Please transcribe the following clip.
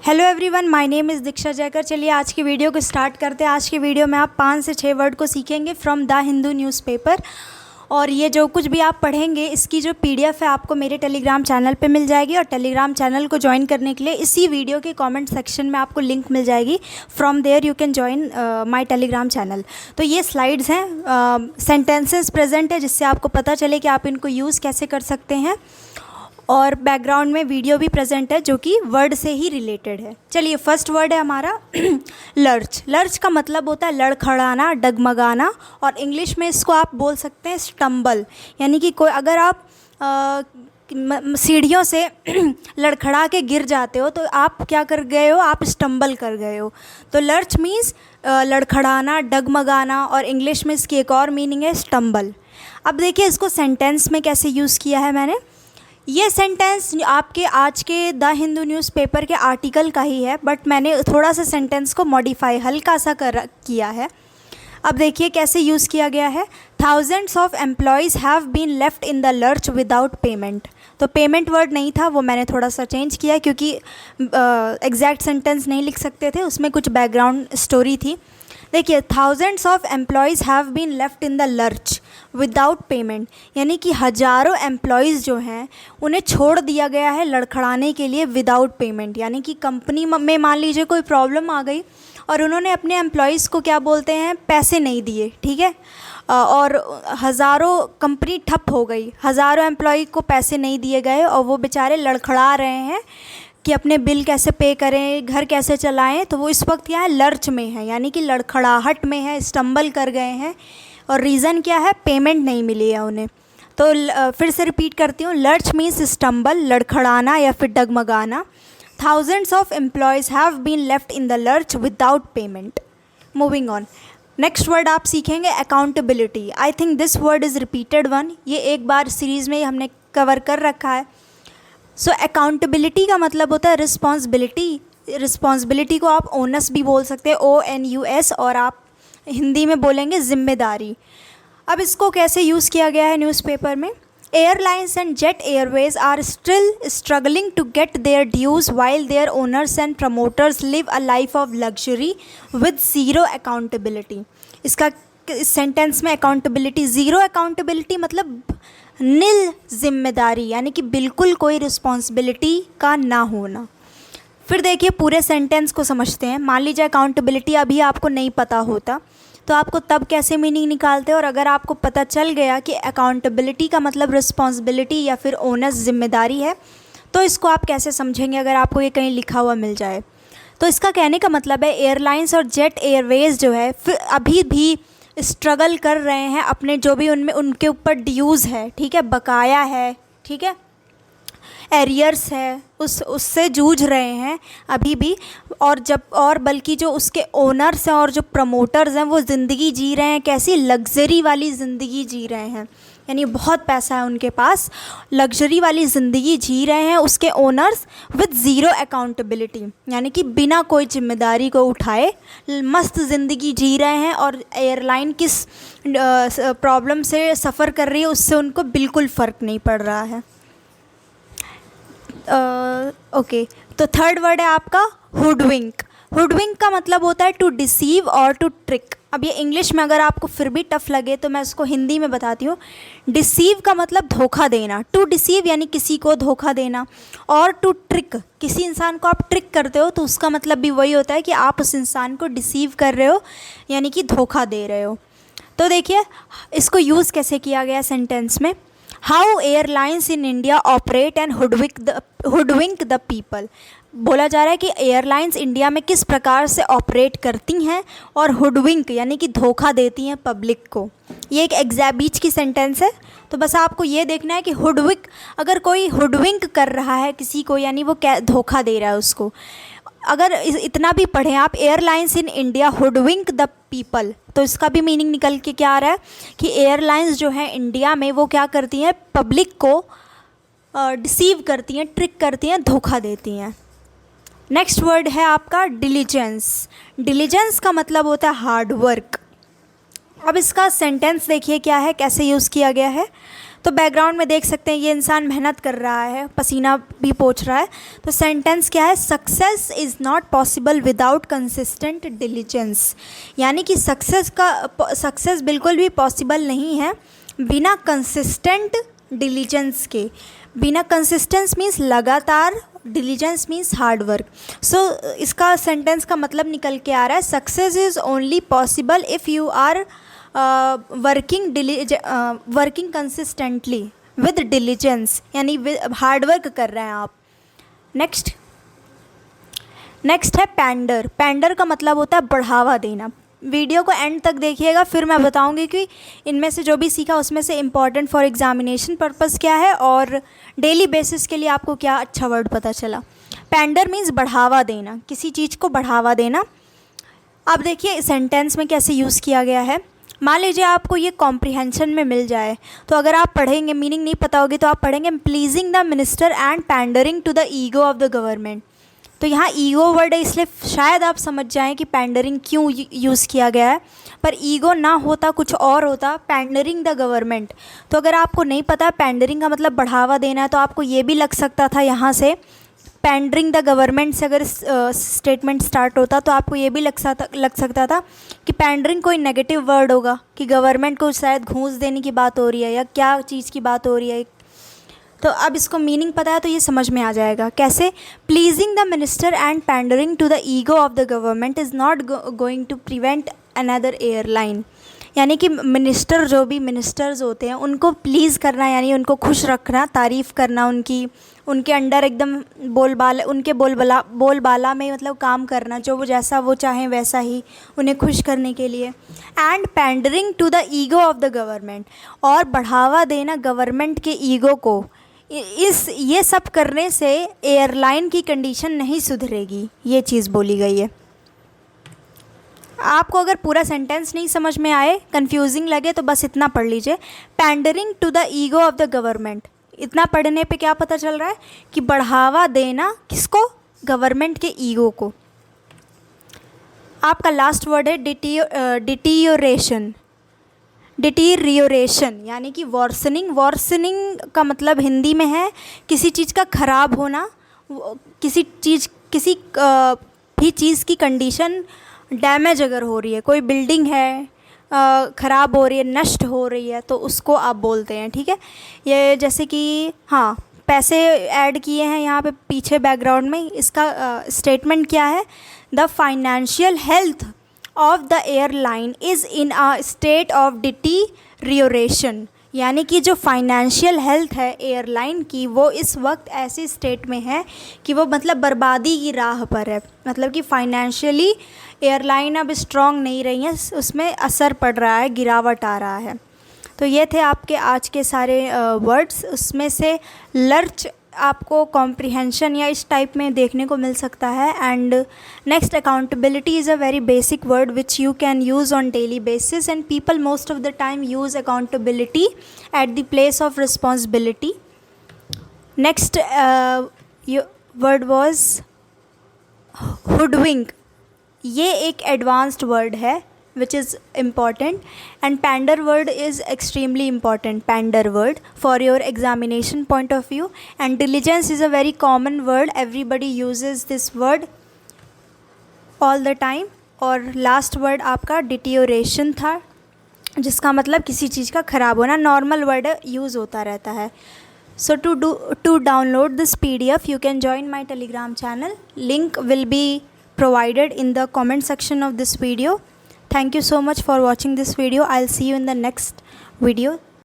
Hello everyone, my name is Diksha Jaykar. चलिए आज की वीडियो को स्टार्ट करते हैं। आज की वीडियो में आप 5 से 6 वर्ड को सीखेंगे फ्रॉम द हिंदू न्यूज़पेपर। और ये जो कुछ भी आप पढ़ेंगे इसकी जो पीडीएफ है आपको मेरे टेलीग्राम चैनल पे मिल जाएगी। और टेलीग्राम चैनल को ज्वाइन करने के लिए इसी वीडियो के कमेंट सेक्शन में आपको लिंक मिल जाएगी। From there you can join my Telegram channel. तो ये स्लाइड्स हैं, सेंटेंसेस प्रेजेंट है जिससे आपको पता चले कि आप इनको यूज़ कैसे कर सकते हैं। और बैकग्राउंड में वीडियो भी प्रेजेंट है जो कि वर्ड से ही रिलेटेड है। चलिए फर्स्ट वर्ड है हमारा लर्च। लर्च का मतलब होता है लड़खड़ाना, डगमगाना। और इंग्लिश में इसको आप बोल सकते हैं स्टम्बल, यानी कि कोई अगर आप सीढ़ियों से लड़खड़ा के गिर जाते हो तो आप क्या कर गए हो, आप स्टम्बल कर गए हो। तो लर्च मीन्स लड़खड़ाना, डगमगाना। और इंग्लिश में इसकी एक और मीनिंग है स्टम्बल। अब देखिए इसको सेंटेंस में कैसे यूज़ किया है मैंने। ये सेंटेंस आपके आज के द हिंदू न्यूज़पेपर के आर्टिकल का ही है, बट मैंने थोड़ा सा सेंटेंस को मॉडिफाई हल्का सा किया है। अब देखिए कैसे यूज़ किया गया है। Thousands of employees have been left in the lurch without payment. तो पेमेंट वर्ड नहीं था, वो मैंने थोड़ा सा चेंज किया क्योंकि एग्जैक्ट सेंटेंस नहीं लिख सकते थे, उसमें कुछ बैकग्राउंड स्टोरी थी। देखिए thousands of employees have been left in the lurch without payment, यानी कि हज़ारों एम्प्लॉयज़ जो हैं उन्हें छोड़ दिया गया है लड़खड़ाने के लिए विदाउट पेमेंट। यानी कि कंपनी में मान लीजिए कोई प्रॉब्लम आ गई और उन्होंने अपने एम्प्लॉयज़ को क्या बोलते हैं, पैसे नहीं दिए, ठीक है। और हज़ारों कंपनी ठप हो गई, हज़ारों एम्प्लॉय को पैसे नहीं दिए गए और वो बेचारे लड़खड़ा रहे हैं कि अपने बिल कैसे पे करें, घर कैसे चलाएं। तो वो इस वक्त क्या है, लर्च में है, यानी कि लड़खड़ाहट में है, स्टम्बल कर गए हैं। और रीज़न क्या है, पेमेंट नहीं मिली है उन्हें। तो फिर से रिपीट करती हूँ, लर्च मीन्स स्टम्बल, लड़खड़ाना या फिर डगमगाना। Thousands of employees have been left in the lurch without payment. Moving on, next word आप सीखेंगे accountability. I think this word is repeated one, ये एक बार सीरीज़ में हमने कवर कर रखा है। सो अकाउंटेबिलिटी का मतलब होता है रिस्पॉन्सिबिलिटी। रिस्पॉन्सिबिलिटी को आप ओनस भी बोल सकते हैं, ONUS, और आप हिंदी में बोलेंगे जिम्मेदारी। अब इसको कैसे यूज़ किया गया है न्यूज़पेपर में। Airlines and Jet Airways are still struggling to get their dues while their owners and promoters live a life of luxury with zero accountability. इसका इस सेंटेंस में अकाउंटेबिलिटी, ज़ीरो अकाउंटेबिलिटी मतलब निल जिम्मेदारी, यानी कि बिल्कुल कोई रिस्पॉन्सिबिलिटी का ना होना। फिर देखिए पूरे सेंटेंस को समझते हैं। मान लीजिए अकाउंटेबिलिटी अभी आपको नहीं पता होता तो आपको तब कैसे मीनिंग निकालते हैं। और अगर आपको पता चल गया कि अकाउंटेबिलिटी का मतलब रिस्पॉन्सिबिलिटी या फिर ओनस जिम्मेदारी है तो इसको आप कैसे समझेंगे अगर आपको ये कहीं लिखा हुआ मिल जाए। तो इसका कहने का मतलब है एयरलाइंस और जेट एयरवेज जो है फिर अभी भी स्ट्रगल कर रहे हैं अपने जो भी उनमें उनके ऊपर ड्यूज़ है, ठीक है, बकाया है, ठीक है, एरियर्स है, उससे जूझ रहे हैं अभी भी। और बल्कि जो उसके ओनर्स हैं और जो प्रमोटर्स हैं वो ज़िंदगी जी रहे हैं, कैसी लग्जरी वाली ज़िंदगी जी रहे हैं, यानी बहुत पैसा है उनके पास, लग्जरी वाली ज़िंदगी जी रहे हैं उसके ओनर्स विद ज़ीरो अकाउंटेबिलिटी, यानी कि बिना कोई जिम्मेदारी को उठाए मस्त ज़िंदगी जी रहे हैं। और एयरलाइन किस प्रॉब्लम से सफ़र कर रही है उससे उनको बिल्कुल फ़र्क नहीं पड़ रहा है। ओके, तो थर्ड वर्ड है आपका हुडविंक। हुडविंक का मतलब होता है टू डिसीव और टू ट्रिक। अब ये इंग्लिश में अगर आपको फिर भी टफ लगे तो मैं इसको हिंदी में बताती हूँ। डिसीव का मतलब धोखा देना, टू डिसीव यानी किसी को धोखा देना, और टू ट्रिक किसी इंसान को आप ट्रिक करते हो तो उसका मतलब भी वही होता है कि आप उस इंसान को डिसीव कर रहे हो, यानी कि धोखा दे रहे हो। तो देखिए इसको यूज़ कैसे किया गया सेंटेंस में। How airlines in India operate and hoodwink the people. बोला जा रहा है कि एयरलाइंस इंडिया में किस प्रकार से ऑपरेट करती हैं और हुडविंक यानी कि धोखा देती हैं पब्लिक को। ये एक बीच की सेंटेंस है। तो बस आपको ये देखना है कि हुडविंक, अगर कोई हुडविंक कर रहा है किसी को यानी वो क्या धोखा दे रहा है उसको। अगर इतना भी पढ़ें आप, airlines in India hoodwink the people, तो इसका भी मीनिंग निकल के क्या आ रहा है कि एयरलाइंस जो है इंडिया में वो क्या करती हैं, पब्लिक को डिसीव करती हैं, ट्रिक करती हैं, धोखा देती हैं। नेक्स्ट वर्ड है आपका डिलीजेंस। डिलीजेंस का मतलब होता है हार्ड वर्क। अब इसका सेंटेंस देखिए क्या है, कैसे यूज़ किया गया है। तो बैकग्राउंड में देख सकते हैं ये इंसान मेहनत कर रहा है, पसीना भी पोंछ रहा है। तो सेंटेंस क्या है, success is not possible without consistent diligence, यानी कि सक्सेस बिल्कुल भी पॉसिबल नहीं है बिना कंसिस्टेंट डिलीजेंस के। बिना कंसिस्टेंस मीन्स लगातार, diligence means hard work. So इसका सेंटेंस का मतलब निकल के आ रहा है, success is only possible if you are working consistently with diligence, यानी हार्ड वर्क कर रहे हैं आप। नेक्स्ट है पैंडर। पैंडर का मतलब होता है बढ़ावा देना। वीडियो को एंड तक देखिएगा, फिर मैं बताऊंगी कि इनमें से जो भी सीखा उसमें से इम्पॉर्टेंट फॉर एग्जामिनेशन पर्पस क्या है और डेली बेसिस के लिए आपको क्या अच्छा वर्ड पता चला। पैंडर मीन्स बढ़ावा देना, किसी चीज़ को बढ़ावा देना। अब देखिए सेंटेंस में कैसे यूज़ किया गया है। मान लीजिए आपको ये कॉम्प्रिहेंशन में मिल जाए, तो अगर आप पढ़ेंगे, मीनिंग नहीं पता होगी, तो आप पढ़ेंगे pleasing the minister and pandering to the ego of the government. तो यहाँ ईगो वर्ड है, इसलिए शायद आप समझ जाएं कि पैंडरिंग क्यों यूज़ किया गया है, पर ईगो ना होता कुछ और होता, पैंडरिंग द गवर्नमेंट। तो अगर आपको नहीं पता पैंडरिंग का मतलब बढ़ावा देना है, तो आपको ये भी लग सकता था यहाँ से पैंडरिंग द गवर्नमेंट से अगर स्टेटमेंट स्टार्ट होता तो आपको ये भी लग सकता था कि पैंडरिंग कोई नेगेटिव वर्ड होगा, कि गवर्नमेंट को शायद घूस देने की बात हो रही है या क्या चीज़ की बात हो रही है। तो अब इसको मीनिंग पता है तो ये समझ में आ जाएगा कैसे। Pleasing the minister and pandering to the ego of the government is not going to prevent another airline, यानी कि मिनिस्टर, जो भी मिनिस्टर्स होते हैं उनको प्लीज़ करना, यानी उनको खुश रखना, तारीफ़ करना, उनके अंडर एकदम उनके बोलबाला में मतलब काम करना, जो वो जैसा वो चाहें वैसा ही उन्हें खुश करने के लिए। And pandering to the ego of the government, और बढ़ावा देना गवर्नमेंट के ईगो को। ये सब करने से एयरलाइन की कंडीशन नहीं सुधरेगी, ये चीज़ बोली गई है। आपको अगर पूरा सेंटेंस नहीं समझ में आए, कंफ्यूजिंग लगे, तो बस इतना पढ़ लीजिए, pandering to the ego of the government. इतना पढ़ने पे क्या पता चल रहा है कि बढ़ावा देना किसको, गवर्नमेंट के ईगो को। आपका लास्ट वर्ड है डिटीरियोरेशन। डिटीरियोरेशन यानी कि वर्सनिंग। वर्सनिंग का मतलब हिंदी में है किसी चीज़ का ख़राब होना, किसी भी चीज़ की कंडीशन डैमेज अगर हो रही है, कोई बिल्डिंग है ख़राब हो रही है, नष्ट हो रही है, तो उसको आप बोलते हैं, ठीक है। ये जैसे कि हाँ, पैसे ऐड किए हैं यहाँ पे पीछे बैकग्राउंड में। इसका स्टेटमेंट क्या है, the financial health of the airline is in a state of deterioration, यानी कि जो फाइनेंशियल हेल्थ है एयरलाइन की, वो इस वक्त ऐसे स्टेट में है कि वो मतलब बर्बादी की राह पर है। मतलब कि फाइनेंशियली एयरलाइन अब स्ट्रॉन्ग नहीं रही है, उसमें असर पड़ रहा है, गिरावट आ रहा है। तो ये थे आपके आज के सारे वर्ड्स। उसमें से लर्च आपको कॉम्प्रिहेंशन या इस टाइप में देखने को मिल सकता है। And next, accountability is a very basic word which you can use on daily basis, and people most of the time use accountability at the place of responsibility. Next word was hoodwink. ये एक advanced word है which is important, and pander word is extremely important, pander word, for your examination point of view. And diligence is a very common word, everybody uses this word all the time. और last word आपका deterioration था, जिसका मतलब किसी चीज़ का ख़राब होना, normal word use होता रहता है। So to download this PDF you can join my Telegram channel. Link will be provided in the comment section of this video. Thank you so much for watching this video. I'll see you in the next video.